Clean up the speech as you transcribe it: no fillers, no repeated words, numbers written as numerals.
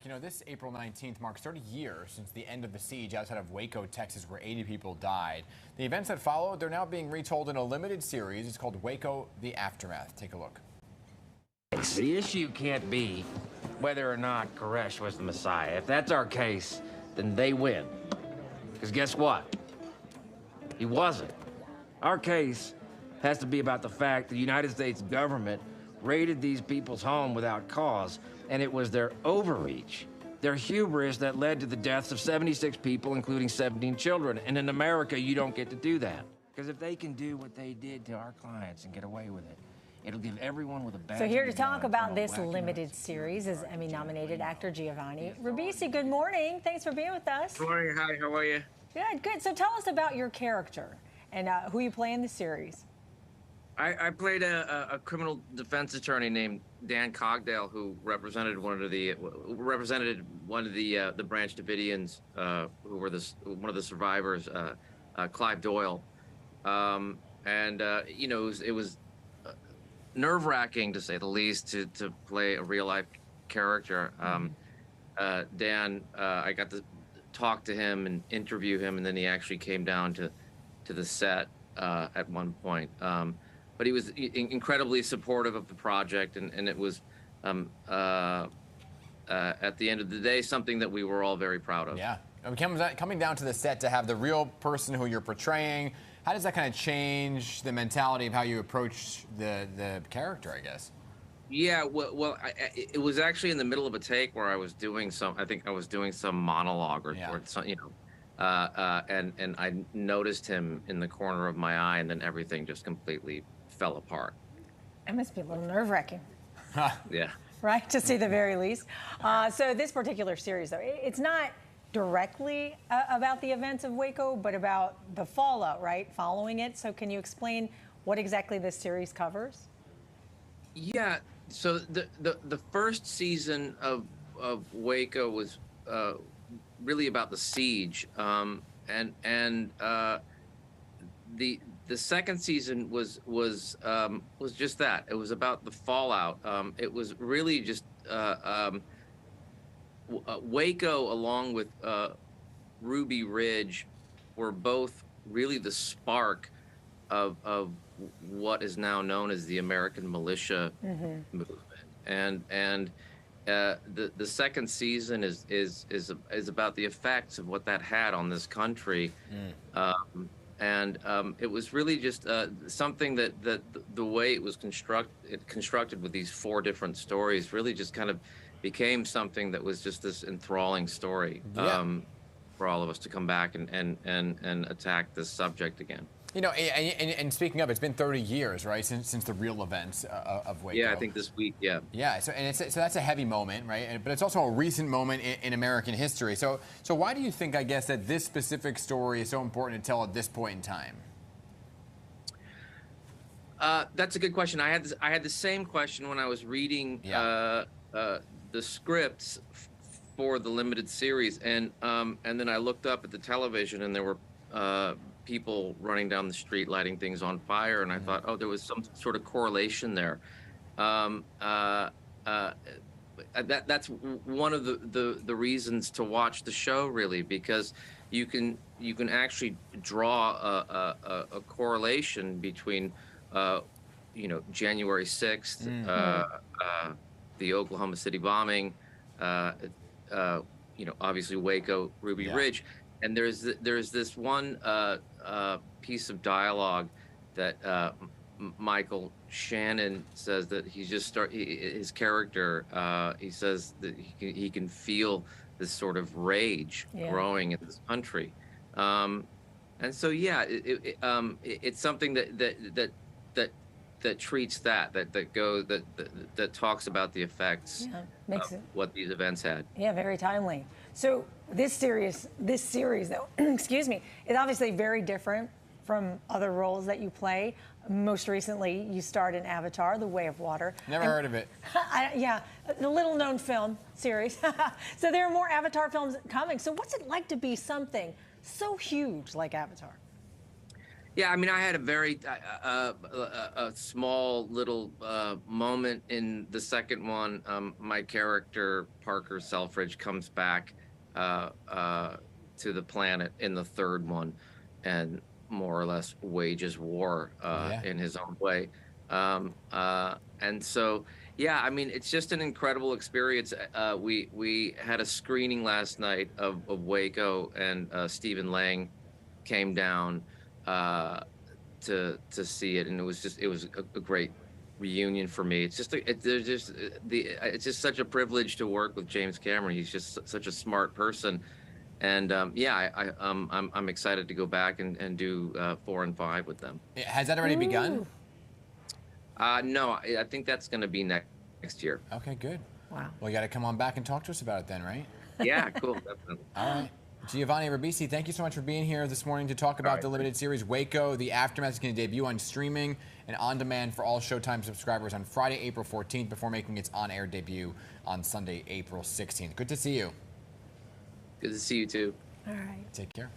You know, this April 19th marks 30 years since the end of the siege outside of Waco, Texas, where 80 people died. The events that followed, they're now being retold in a limited series. It's called Waco, The Aftermath. Take a look. The issue can't be whether or not Koresh was the Messiah. If that's our case, then they win. Because guess what? He wasn't. Our case has to be about the fact the United States government raided these people's home without cause, and it was their overreach, their hubris that led to the deaths of 76 people, including 17 children. And in America, you don't get to do that. Because if they can do what they did to our clients and get away with it, it'll give everyone with a badge. So here to talk about this limited series is Emmy-nominated actor Giovanni Ribisi. Good morning. Thanks for being with us. Good morning. Hi, how are you? Good, good. So tell us about your character and who you play in the series. I played a criminal defense attorney named Dan Cogdale, who represented one of the Branch Davidians, who were one of the survivors, Clive Doyle, and you know, it was nerve-wracking to say the least to play a real-life character. Dan, I got to talk to him and interview him, and then he actually came down to the set at one point. But he was incredibly supportive of the project, and it was, at the end of the day, something that we were all very proud of. Yeah. Coming down to the set to have the real person who you're portraying, how does that kind of change the mentality of how you approach the character, I guess? Yeah, well, it was actually in the middle of a take where I was doing I think I was doing some monologue or something, you know, and I noticed him in the corner of my eye, and then everything just completely fell apart. It must be a little nerve-wracking. Yeah. Right, to say the very least. So this particular series, though, it's not directly about the events of Waco, but about the fallout, right, following it. So can you explain what exactly this series covers? Yeah. So the first season of Waco was really about the siege, and the second season was just that. It was about the fallout. It was really just Waco, along with Ruby Ridge, were both really the spark of what is now known as the American militia movement. And the second season is about the effects of what that had on this country. It was really just something that the way it was constructed with these four different stories really just kind of became something that was just this enthralling story for all of us to come back and attack this subject again. You know, and speaking of, it's been 30 years, right, since the real events of Waco. Yeah, I think this week, yeah. Yeah, so that's a heavy moment, right? But it's also a recent moment in American history. So why do you think, I guess, that this specific story is so important to tell at this point in time? That's a good question. I had the same question when I was reading the scripts for the limited series, and then I looked up at the television, and there were people running down the street lighting things on fire, and I thought, oh, there was some sort of correlation there. That's one of the reasons to watch the show, really, because you can actually draw a correlation between you know, January 6th, the Oklahoma City bombing, you know, obviously Waco, Ruby Ridge. And there's this one piece of dialogue that Michael Shannon says that his character, he says that he can feel this sort of rage growing in this country, and so it's something that treats that talks about the effects of what these events had. Yeah, very timely. So this series, though, excuse me, is obviously very different from other roles that you play. Most recently, you starred in Avatar: The Way of Water. Never heard of it. Yeah, a little-known film series. So there are more Avatar films coming. So what's it like to be something so huge like Avatar? Yeah, I mean, I had a very a small little moment in the second one. My character Parker Selfridge comes back uh, uh, to the planet in the third one, and more or less wages war Yeah. in his own way. And so, yeah, I mean, it's just an incredible experience. We had a screening last night of Waco, and Stephen Lang came down uh, to see it, and it was a great reunion for me. It's just there's just it's just such a privilege to work with James Cameron. He's just such a smart person, and yeah, I'm excited to go back and do 4 and 5 with them. Has that already begun? No, I think that's going to be next year. Okay, good. Wow. Well, you got to come on back and talk to us about it then, right? Yeah, cool. Definitely. All right. Giovanni Ribisi, thank you so much for being here this morning to talk about right, the limited series Waco. The Aftermath is going to debut on streaming and on demand for all Showtime subscribers on Friday, April 14th, before making its on-air debut on Sunday, April 16th. Good to see you. Good to see you too. All right. Take care.